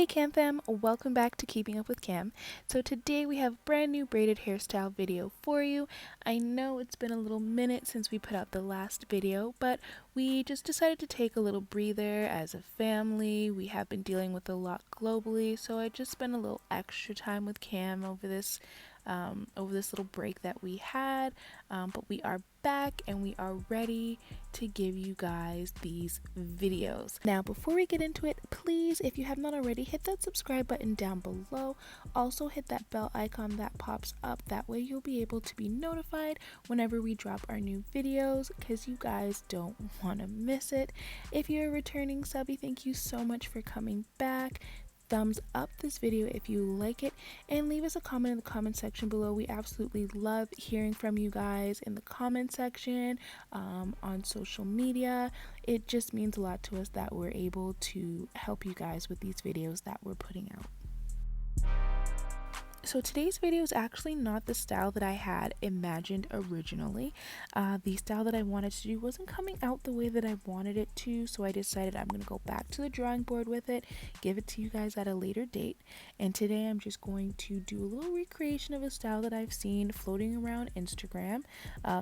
Hey Cam fam, welcome back to Keeping Up with Cam. So today we have a brand new braided hairstyle video for you. I know it's been a little minute since we put out the last video, but we just decided to take a little breather as a family. We have been dealing with a lot globally, so I just spent a little extra time with Cam over this little break that we had, but we are back and we are ready to give you guys these videos. Now before we get into it, please, if you have not already, hit that subscribe button down below. Also hit that bell icon that pops up, that way you'll be able to be notified whenever we drop our new videos, because you guys don't want to miss it. If you're a returning subby, thank you so much for coming back. Thumbs up this video if you like it, and leave us a comment in the comment section below. We absolutely love hearing from you guys in the comment section, on social media. It just means a lot to us that we're able to help you guys with these videos that we're putting out. So today's video is actually not the style that I had imagined originally. The style that I wanted to do wasn't coming out the way that I wanted it to, so I decided I'm going to go back to the drawing board with it, give it to you guys at a later date. And today I'm just going to do a little recreation of a style that I've seen floating around Instagram.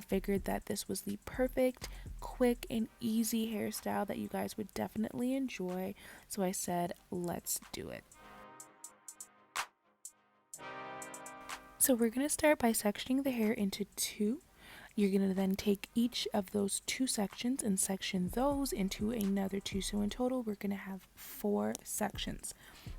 Figured that this was the perfect, quick, and easy hairstyle that you guys would definitely enjoy, so I said, let's do it. So we're going to start by sectioning the hair into two. You're going to then take each of those two sections and section those into another two. So in total, we're going to have 4 sections.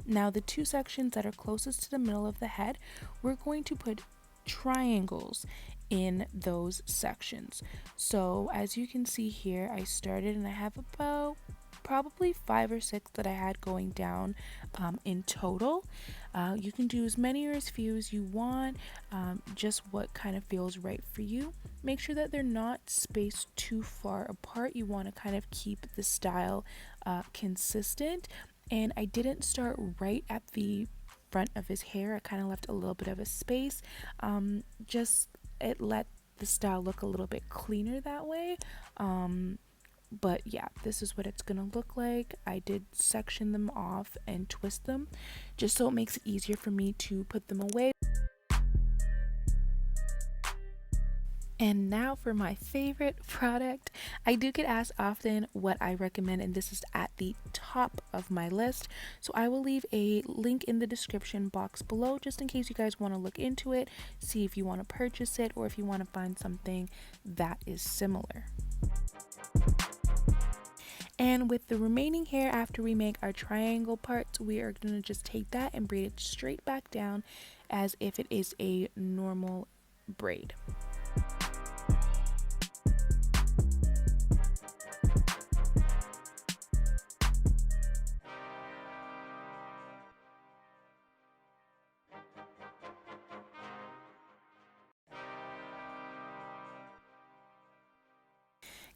Now the 2 sections that are closest to the middle of the head, we're going to put triangles in those sections. So as you can see here, I started and I have about probably 5 or 6 that I had going down in total. You can do as many or as few as you want, just what kind of feels right for you. Make sure that they're not spaced too far apart. You want to kind of keep the style consistent. And I didn't start right at the front of his hair. I kind of left a little bit of a space. Just it let the style look a little bit cleaner that way. But yeah, this is what it's gonna look like. I did section them off and twist them just so it makes it easier for me to put them away. And now for my favorite product. I do get asked often what I recommend, and this is at the top of my list. So I will leave a link in the description box below just in case you guys want to look into it, see if you want to purchase it, or if you want to find something that is similar. And with the remaining hair, after we make our triangle parts, we are going to just take that and braid it straight back down as if it is a normal braid.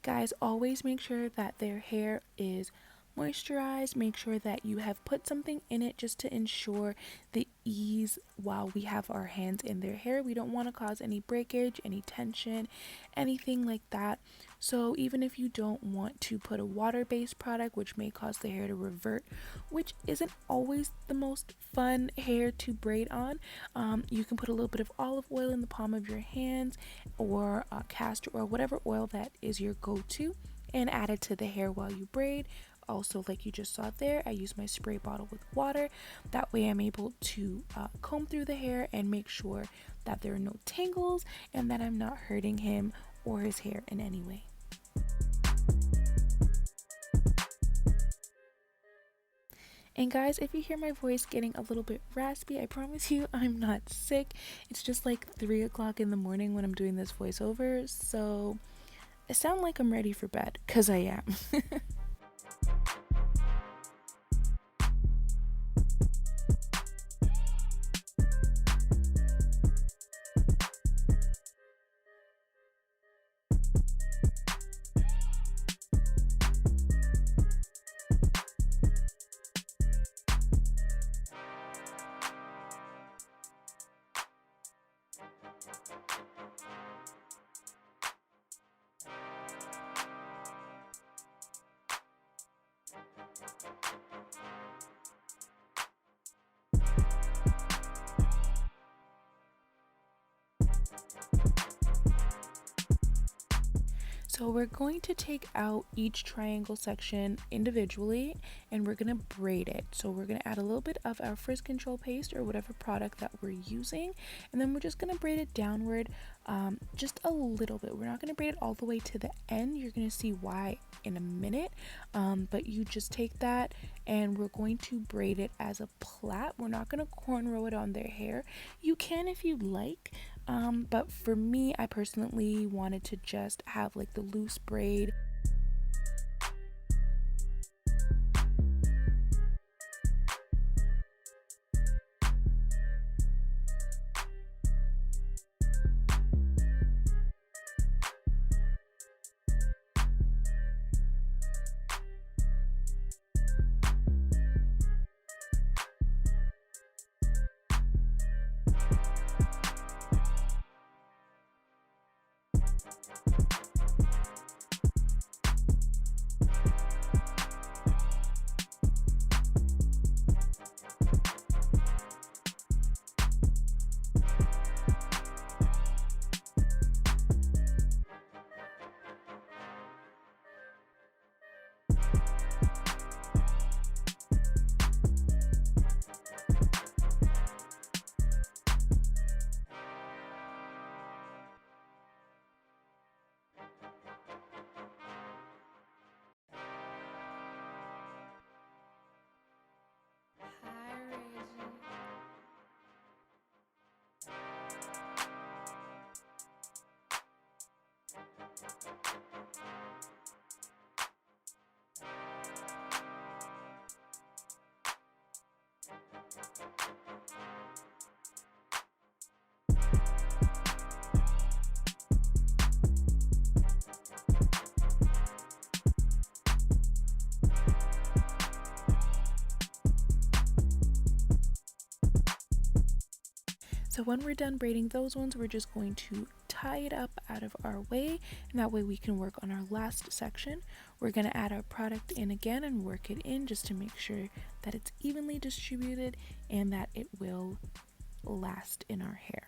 Guys, always make sure that their hair is moisturized. Make sure that you have put something in it just to ensure the ease while we have our hands in their hair. We don't want to cause any breakage, any tension, anything like that. So even if you don't want to put a water-based product, which may cause the hair to revert, which isn't always the most fun hair to braid on, you can put a little bit of olive oil in the palm of your hands, or castor oil, whatever oil that is your go-to, and add it to the hair while you braid. Also, like you just saw there, I use my spray bottle with water. That way I'm able to comb through the hair and make sure that there are no tangles and that I'm not hurting him or his hair in any way. And guys, if you hear my voice getting a little bit raspy, I promise you I'm not sick. It's just like 3 o'clock in the morning when I'm doing this voiceover, so I sound like I'm ready for bed, because I am. So we're going to take out each triangle section individually and we're going to braid it. So we're going to add a little bit of our frizz control paste or whatever product that we're using, and then we're just going to braid it downward just a little bit. We're not going to braid it all the way to the end. You're going to see why in a minute, but you just take that and we're going to braid it as a plait. We're not going to cornrow it on their hair. You can if you like, but for me, I personally wanted to just have like the loose braid. So when we're done braiding those ones, we're just going to tie it up out of our way, and that way we can work on our last section. We're going to add our product in again and work it in just to make sure that it's evenly distributed and that it will last in our hair.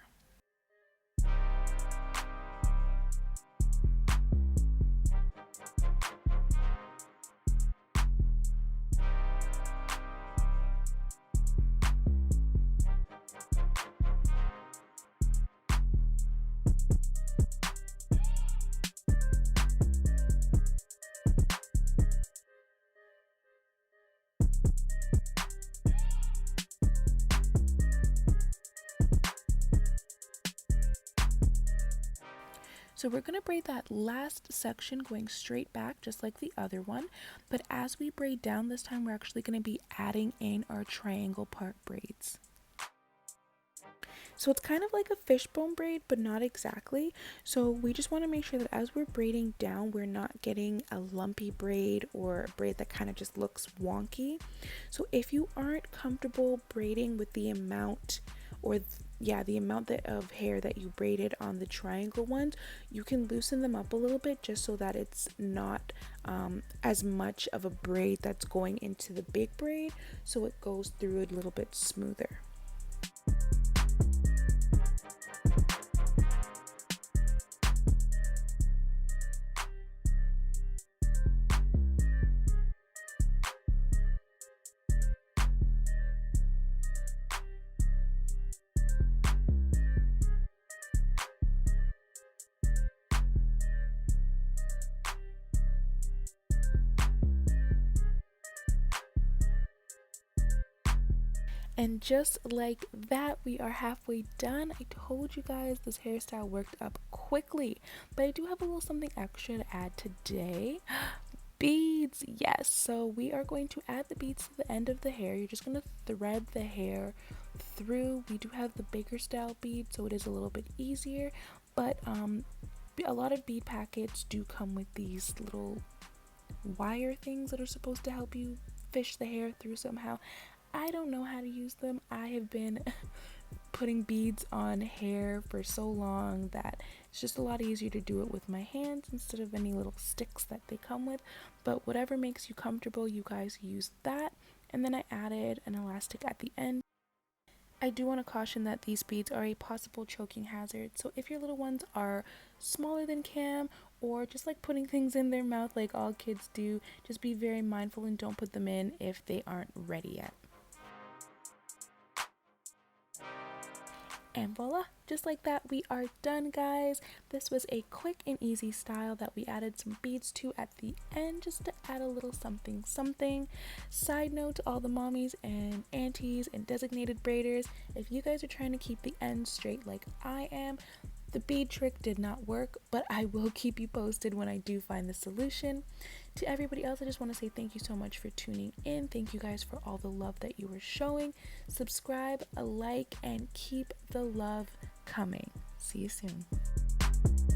So we're going to braid that last section going straight back just like the other one, but as we braid down this time, we're actually going to be adding in our triangle part braids. So it's kind of like a fishbone braid, but not exactly. So we just want to make sure that as we're braiding down, we're not getting a lumpy braid or a braid that kind of just looks wonky. So if you aren't comfortable braiding with the amount the amount of hair that you braided on the triangle ones, you can loosen them up a little bit just so that it's not as much of a braid that's going into the big braid, so it goes through a little bit smoother. And just like that, we are halfway done. I told you guys this hairstyle worked up quickly, but I do have a little something extra to add today. Beads, yes. So we are going to add the beads to the end of the hair. You're just going to thread the hair through. We do have the bigger style bead, so it is a little bit easier, but a lot of bead packets do come with these little wire things that are supposed to help you fish the hair through somehow. I don't know how to use them. I have been putting beads on hair for so long that it's just a lot easier to do it with my hands instead of any little sticks that they come with. But whatever makes you comfortable, you guys use that. And then I added an elastic at the end. I do want to caution that these beads are a possible choking hazard, so if your little ones are smaller than Cam or just like putting things in their mouth like all kids do. Just be very mindful and don't put them in if they aren't ready yet. And voila, just like that, we are done, guys. This was a quick and easy style that we added some beads to at the end just to add a little something something. Side note to all the mommies and aunties and designated braiders, if you guys are trying to keep the ends straight like I am, the bead trick did not work, but I will keep you posted when I do find the solution. To everybody else, I just want to say thank you so much for tuning in. Thank you guys for all the love that you were showing. Subscribe, a like, and keep the love coming. See you soon.